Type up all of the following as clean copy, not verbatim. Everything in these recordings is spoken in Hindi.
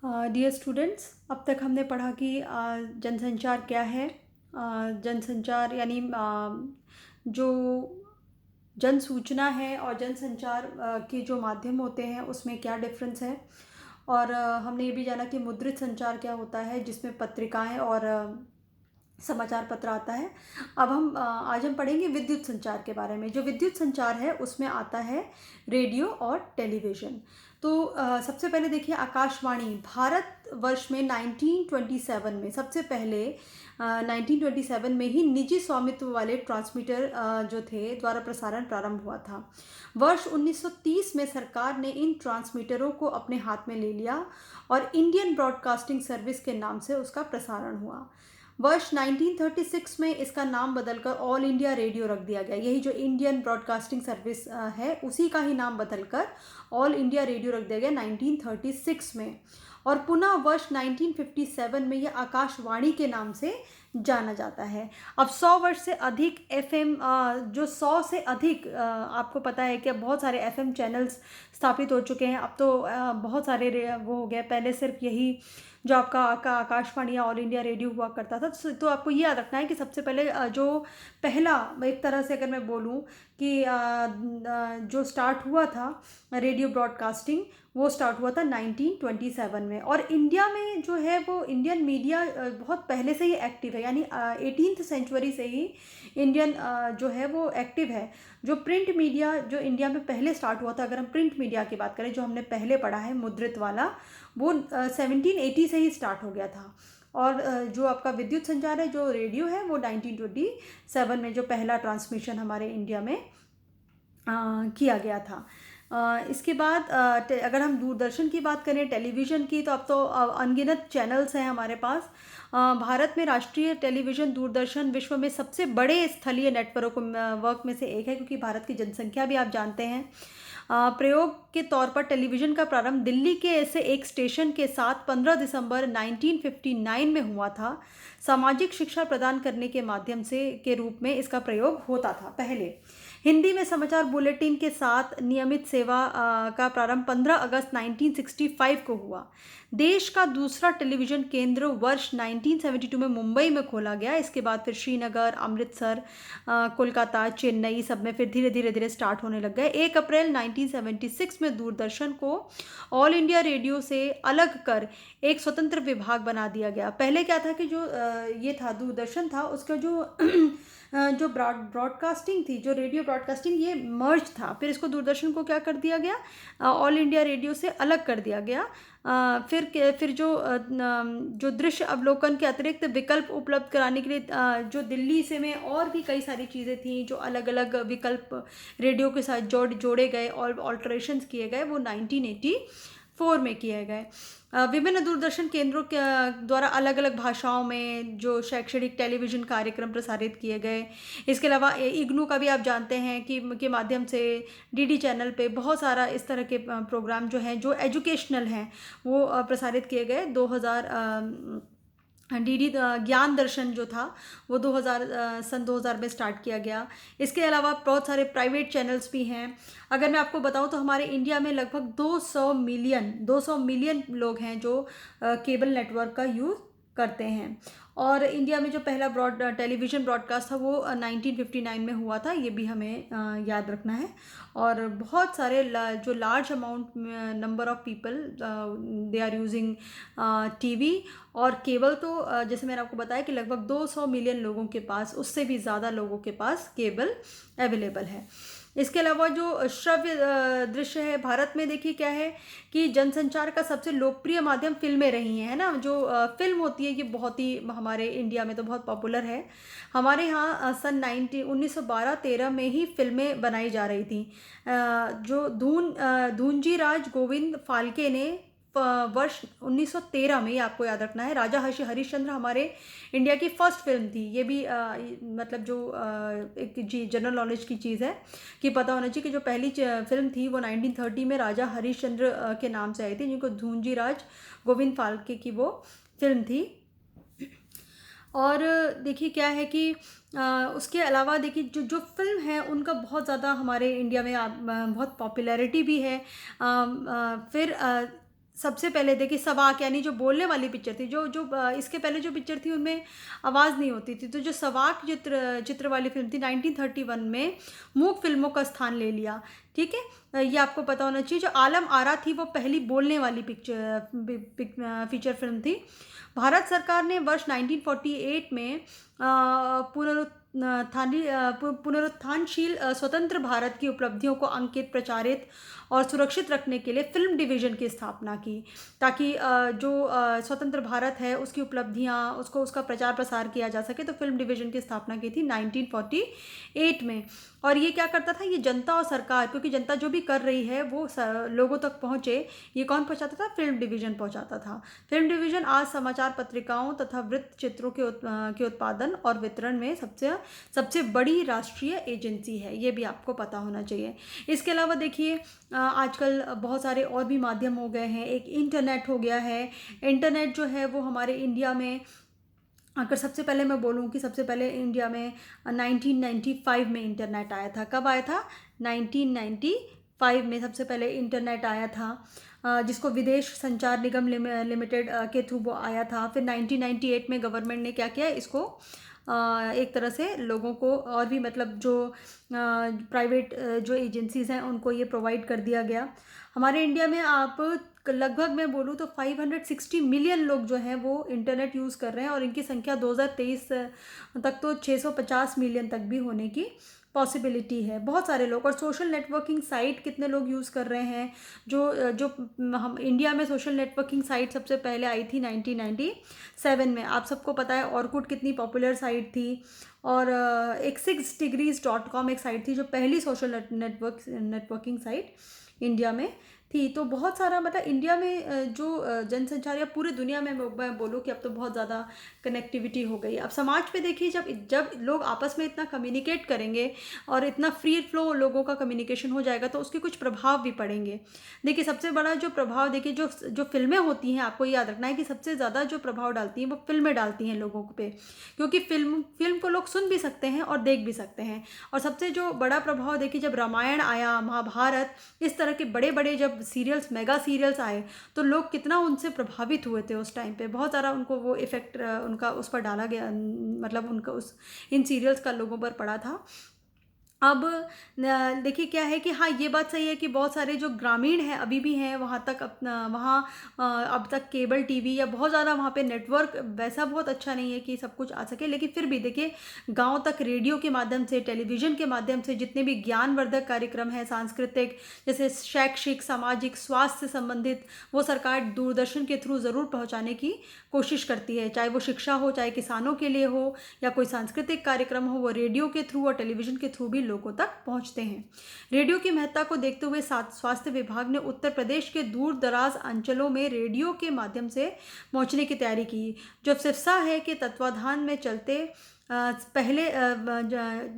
डियर स्टूडेंट्स, अब तक हमने पढ़ा कि जनसंचार क्या है। जनसंचार यानी जो जन सूचना है और जनसंचार के जो माध्यम होते हैं उसमें क्या डिफरेंस है। और हमने ये भी जाना कि मुद्रित संचार क्या होता है, जिसमें पत्रिकाएं और समाचार पत्र आता है। अब आज हम पढ़ेंगे विद्युत संचार के बारे में। जो विद्युत संचार है उसमें आता है रेडियो और टेलीविज़न। तो सबसे पहले देखिए, आकाशवाणी भारत वर्ष में 1927 में सबसे पहले 1927 में ही निजी स्वामित्व वाले ट्रांसमीटर जो थे द्वारा प्रसारण प्रारंभ हुआ था। वर्ष 1930 में सरकार ने इन ट्रांसमीटरों को अपने हाथ में ले लिया और इंडियन ब्रॉडकास्टिंग सर्विस के नाम से उसका प्रसारण हुआ। वर्ष 1936 में इसका नाम बदलकर ऑल इंडिया रेडियो रख दिया गया। यही जो इंडियन ब्रॉडकास्टिंग सर्विस है उसी का ही नाम बदलकर ऑल इंडिया रेडियो रख दिया गया 1936 में। और पुनः वर्ष 1957 में यह आकाशवाणी के नाम से जाना जाता है। अब 100 वर्ष से अधिक एफएम, जो 100 से अधिक, आपको पता है कि बहुत सारे एफएम चैनल्स स्थापित हो चुके हैं। अब तो बहुत सारे वो हो गया। पहले सिर्फ यही जो आपका आकाशवाणी या ऑल इंडिया रेडियो हुआ करता था। तो आपको ये याद रखना है कि सबसे पहले जो पहला, एक तरह से अगर मैं बोलूँ कि जो स्टार्ट हुआ था रेडियो ब्रॉडकास्टिंग, वो स्टार्ट हुआ था 1927 में। और इंडिया में जो है वो इंडियन मीडिया बहुत पहले से ही एक्टिव है, यानी 18th सेंचुरी से ही इंडियन जो है वो एक्टिव है। जो प्रिंट मीडिया जो इंडिया में पहले स्टार्ट हुआ था, अगर हम प्रिंट मीडिया की बात करें जो हमने पहले पढ़ा है मुद्रित वाला, वो 1780 से ही स्टार्ट हो गया था। और जो आपका विद्युत संचार है, जो रेडियो है, वो 1927 में जो पहला ट्रांसमिशन हमारे इंडिया में किया गया था। इसके बाद अगर हम दूरदर्शन की बात करें, टेलीविज़न की, तो अब तो अनगिनत चैनल्स हैं हमारे पास। भारत में राष्ट्रीय टेलीविज़न दूरदर्शन विश्व में सबसे बड़े स्थलीय नेटवर्क वर्क में से एक है, क्योंकि भारत की जनसंख्या भी आप जानते हैं। प्रयोग के तौर पर टेलीविज़न का प्रारंभ दिल्ली के ऐसे एक स्टेशन के साथ 15 दिसंबर 1959 में हुआ था। सामाजिक शिक्षा प्रदान करने के माध्यम से के रूप में इसका प्रयोग होता था पहले। हिंदी में समाचार बुलेटिन के साथ नियमित सेवा का प्रारंभ 15 अगस्त 1965 को हुआ। देश का दूसरा टेलीविज़न केंद्र वर्ष 1972 में मुंबई में खोला गया। इसके बाद फिर श्रीनगर, अमृतसर, कोलकाता, चेन्नई, सब में फिर धीरे धीरे धीरे स्टार्ट होने लग गए। 1 अप्रैल 1976 में दूरदर्शन को ऑल इंडिया रेडियो से अलग कर एक स्वतंत्र विभाग बना दिया गया। पहले क्या था कि जो ये था दूरदर्शन था, उसका जो जो ब्रॉडकास्टिंग थी, जो रेडियो ब्रॉडकास्टिंग, ये मर्ज था। फिर इसको दूरदर्शन को क्या कर दिया गया, ऑल इंडिया रेडियो से अलग कर दिया गया। फिर जो दृश्य अवलोकन के अतिरिक्त विकल्प उपलब्ध कराने के लिए जो दिल्ली से में और भी कई सारी चीज़ें थी, जो अलग अलग विकल्प रेडियो के साथ जोड़े गए और ऑल्टरेशंस किए गए, वो 1984 में किए गए। विभिन्न दूरदर्शन केंद्रों के द्वारा अलग अलग भाषाओं में जो शैक्षणिक टेलीविज़न कार्यक्रम प्रसारित किए गए। इसके अलावा इग्नू का भी आप जानते हैं कि के माध्यम से डीडी चैनल पे बहुत सारा इस तरह के प्रोग्राम जो हैं, जो एजुकेशनल हैं, वो प्रसारित किए गए। 2000 डीडी ज्ञान दर्शन जो था वो 2000 में स्टार्ट किया गया। इसके अलावा बहुत सारे प्राइवेट चैनल्स भी हैं। अगर मैं आपको बताऊं तो हमारे इंडिया में लगभग 200 मिलियन लोग हैं जो केबल नेटवर्क का यूज़ करते हैं। और इंडिया में जो पहला टेलीविज़न ब्रॉडकास्ट था वो 1959 में हुआ था, ये भी हमें याद रखना है। और बहुत सारे जो large amount number of people they are using TV और केबल। तो जैसे मैंने आपको बताया कि लगभग 200 मिलियन लोगों के पास, उससे भी ज़्यादा लोगों के पास केबल अवेलेबल है। इसके अलावा जो श्रव्य दृश्य है, भारत में देखिए क्या है कि जनसंचार का सबसे लोकप्रिय माध्यम फिल्में रही हैं, है ना। जो फिल्म होती है ये बहुत ही हमारे इंडिया में तो बहुत पॉपुलर है। हमारे यहाँ सन 1912-13 में ही फिल्में बनाई जा रही थी। जो धूंजी राज गोविंद फाल्के ने वर्ष 1913 में, ये आपको याद रखना है, राजा हरिश्चंद्र हमारे इंडिया की फर्स्ट फिल्म थी। ये भी मतलब जो एक जनरल नॉलेज की चीज़ है कि पता होना चाहिए कि जो पहली फिल्म थी वो 1930 में राजा हरिश्चंद्र के नाम से आई थी, जिनको धूंजी राज गोविंद फाल्के की वो फिल्म थी। और देखिए क्या है कि उसके अलावा देखिए जो जो फिल्म है उनका बहुत ज़्यादा हमारे इंडिया में बहुत पॉपुलैरिटी भी है। फिर सबसे पहले देखिए सवाक यानी जो बोलने वाली पिक्चर थी, जो जो इसके पहले जो पिक्चर थी उनमें आवाज़ नहीं होती थी, तो जो सवाक चित्र वाली फ़िल्म थी 1931 में मूक फ़िल्मों का स्थान ले लिया। ठीक है? ये आपको पता होना चाहिए। जो आलम आरा थी वो पहली बोलने वाली फ़ीचर फ़िल्म थी। भारत सरकार ने वर्ष 1948 में पुनरुत्थानशील स्वतंत्र भारत की उपलब्धियों को अंकित, प्रचारित और सुरक्षित रखने के लिए फ़िल्म डिवीज़न की स्थापना की, ताकि जो स्वतंत्र भारत है उसकी उपलब्धियाँ उसको उसका प्रचार प्रसार किया जा सके। तो फ़िल्म डिवीज़न की स्थापना की थी 1948 में। और ये क्या करता था, ये जनता और सरकार, क्योंकि जनता जो भी कर रही है वो लोगों तक पहुँचे, ये कौन पहुँचाता था? फ़िल्म डिवीज़न पहुँचाता था। फ़िल्म डिवीज़न आज समाचार पत्रिकाओं तथा वृत्त चित्रों के उत्पादन और वितरण में सबसे बड़ी राष्ट्रीय एजेंसी है। ये भी आपको पता होना चाहिए। इसके अलावा देखिए आजकल बहुत सारे और भी माध्यम हो गए हैं। एक इंटरनेट हो गया है। इंटरनेट जो है वो हमारे इंडिया में, अगर सबसे पहले मैं बोलूँ कि सबसे पहले इंडिया में 1995 में इंटरनेट आया था। कब आया था? 1995 में सबसे पहले इंटरनेट आया था, जिसको विदेश संचार निगम लिमिटेड के थ्रू वो आया था। फिर 1998 में गवर्नमेंट ने क्या किया, इसको एक तरह से लोगों को और भी मतलब जो प्राइवेट जो एजेंसीज़ हैं उनको ये प्रोवाइड कर दिया गया। हमारे इंडिया में आप लगभग मैं बोलूँ तो 560 मिलियन लोग जो हैं वो इंटरनेट यूज़ कर रहे हैं, और इनकी संख्या 2023 तक तो 650 मिलियन तक भी होने की पॉसिबिलिटी है। बहुत सारे लोग। और सोशल नेटवर्किंग साइट कितने लोग यूज़ कर रहे हैं? जो जो हम इंडिया में सोशल नेटवर्किंग साइट सबसे पहले आई थी 1997 में। आप सबको पता है ऑरकुट कितनी पॉपुलर साइट थी। और एक 6degrees.com एक साइट थी जो पहली सोशल नेटवर्किंग साइट इंडिया में थी। तो बहुत सारा मतलब इंडिया में जो जनसंचार, या पूरी दुनिया में मैं बोलूँ कि अब तो बहुत ज़्यादा कनेक्टिविटी हो गई। अब समाज पे देखिए, जब लोग आपस में इतना कम्युनिकेट करेंगे और इतना फ्री फ्लो लोगों का कम्युनिकेशन हो जाएगा, तो उसके कुछ प्रभाव भी पड़ेंगे। देखिए सबसे बड़ा जो प्रभाव, देखिए जो फिल्में होती हैं, आपको याद रखना है कि सबसे ज़्यादा जो प्रभाव डालती हैं वो फिल्में डालती हैं लोगों पे, क्योंकि फिल्म को लोग सुन भी सकते हैं और देख भी सकते हैं। और सबसे जो बड़ा प्रभाव देखिए, जब रामायण आया, महाभारत, इस तरह के बड़े बड़े जब सीरियल्स, मेगा सीरियल्स आए, तो लोग कितना उनसे प्रभावित हुए थे उस टाइम पे। बहुत सारा उनको वो इफ़ेक्ट उनका उस पर डाला गया, मतलब उनका इन सीरियल्स का लोगों पर पड़ा था। अब देखिए क्या है कि हाँ, ये बात सही है कि बहुत सारे जो ग्रामीण हैं अभी भी हैं, वहाँ तक अपना वहाँ अब तक केबल टीवी या बहुत ज़्यादा वहाँ पे नेटवर्क वैसा बहुत अच्छा नहीं है कि सब कुछ आ सके। लेकिन फिर भी देखिए गांव तक रेडियो के माध्यम से, टेलीविज़न के माध्यम से जितने भी ज्ञानवर्धक कार्यक्रम हैं, सांस्कृतिक, जैसे शैक्षिक, सामाजिक, स्वास्थ्य से संबंधित, वो सरकार दूरदर्शन के थ्रू ज़रूर पहुँचाने की कोशिश करती है। चाहे वो शिक्षा हो, चाहे किसानों के लिए हो, या कोई सांस्कृतिक कार्यक्रम हो, वो रेडियो के थ्रू और टेलीविज़न के थ्रू भी लोगों तक पहुंचते हैं। रेडियो की महत्ता को देखते हुए स्वास्थ्य विभाग ने उत्तर प्रदेश के दूर दराज अंचलों में रेडियो के माध्यम से पहुंचने की तैयारी की। जो सिरसा है के तत्वाधान में पहले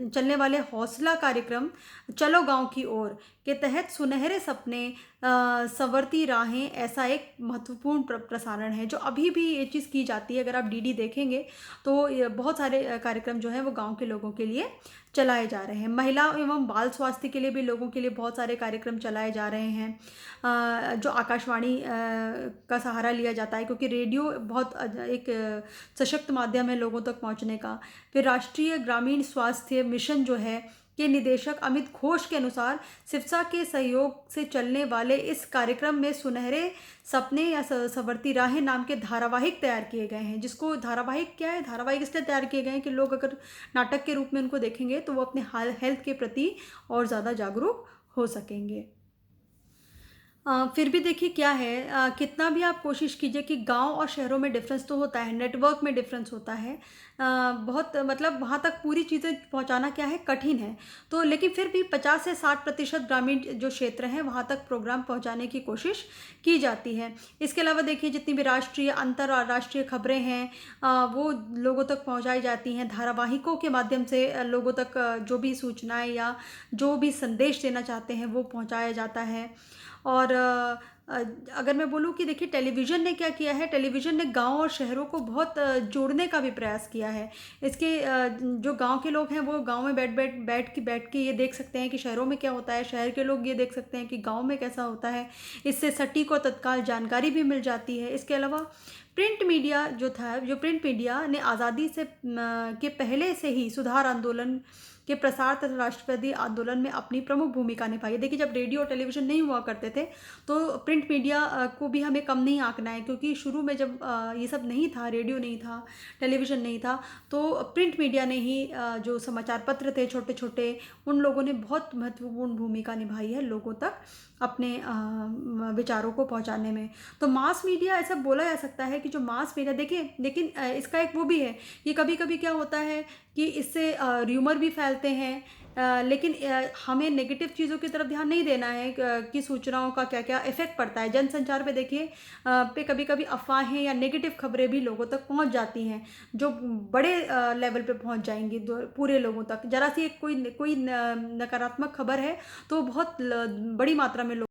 चलने वाले हौसला कार्यक्रम चलो गांव की ओर के तहत सुनहरे सपने, संवरती राहें, ऐसा एक महत्वपूर्ण प्रसारण है जो अभी भी ये चीज़ की जाती है। अगर आप डीडी देखेंगे तो ये बहुत सारे कार्यक्रम जो हैं वो गांव के लोगों के लिए चलाए जा रहे हैं। महिला एवं बाल स्वास्थ्य के लिए भी लोगों के लिए बहुत सारे कार्यक्रम चलाए जा रहे हैं, जो आकाशवाणी का सहारा लिया जाता है, क्योंकि रेडियो बहुत एक सशक्त माध्यम है लोगों तक पहुंचने का। फिर राष्ट्रीय ग्रामीण स्वास्थ्य मिशन जो है के निदेशक अमित घोष के अनुसार सिरसा के सहयोग से चलने वाले इस कार्यक्रम में सुनहरे सपने या संवरती राहें नाम के धारावाहिक तैयार किए गए हैं। जिसको धारावाहिक क्या है, धारावाहिक इसलिए तैयार किए गए हैं कि लोग अगर नाटक के रूप में उनको देखेंगे तो वो अपने हेल्थ के प्रति और ज़्यादा जागरूक हो सकेंगे। फिर भी देखिए क्या है, कितना भी आप कोशिश कीजिए कि गांव और शहरों में डिफरेंस तो होता है, नेटवर्क में डिफरेंस होता है, बहुत मतलब वहाँ तक पूरी चीज़ें पहुँचाना क्या है, कठिन है। तो लेकिन फिर भी 50 से 60% ग्रामीण जो क्षेत्र हैं वहाँ तक प्रोग्राम पहुँचाने की कोशिश की जाती है। इसके अलावा देखिए जितनी भी राष्ट्रीय, अंतर्राष्ट्रीय खबरें हैं वो लोगों तक पहुँचाई जाती हैं। धारावाहिकों के माध्यम से लोगों तक जो भी सूचनाएँ या जो भी संदेश देना चाहते हैं वो पहुँचाया जाता है। और अगर मैं बोलूँ कि देखिए टेलीविज़न ने क्या किया है, टेलीविज़न ने गाँव और शहरों को बहुत जोड़ने का भी प्रयास किया है। इसके जो गाँव के लोग हैं वो गाँव में बैठ के ये देख सकते हैं कि शहरों में क्या होता है, शहर के लोग ये देख सकते हैं कि गाँव में कैसा होता है। इससे सटीक और तत्काल जानकारी भी मिल जाती है। इसके अलावा प्रिंट मीडिया जो था, जो प्रिंट मीडिया ने आज़ादी से के पहले से ही सुधार आंदोलन के प्रसार तथा राष्ट्रवादी आंदोलन में अपनी प्रमुख भूमिका निभाई है। देखिए, जब रेडियो और टेलीविज़न नहीं हुआ करते थे, तो प्रिंट मीडिया को भी हमें कम नहीं आंकना है, क्योंकि शुरू में जब ये सब नहीं था, रेडियो नहीं था, टेलीविज़न नहीं था, तो प्रिंट मीडिया ने ही जो समाचार पत्र थे छोटे-छोटे, उन लोगों ने बहुत महत्वपूर्ण भूमिका निभाई है लोगों तक अपने विचारों को पहुँचाने में। तो मास मीडिया, ऐसा बोला जा सकता है कि जो मास मीडिया, देखिए लेकिन इसका एक वो भी है कि कभी-कभी क्या होता है कि इससे र्यूमर भी फैलते हैं, लेकिन हमें नेगेटिव चीज़ों की तरफ ध्यान नहीं देना है कि सूचनाओं का क्या-क्या इफ़ेक्ट पड़ता है। जनसंचार पे देखिए पे कभी-कभी अफ़वाहें या नेगेटिव खबरें भी लोगों तक पहुँच जाती हैं, जो बड़े लेवल पे पहुँच जाएँगी पूरे लोगों तक। ज़रा सी एक कोई कोई नकारात्मक खबर है, तो बहुत बड़ी मात्रा में लोग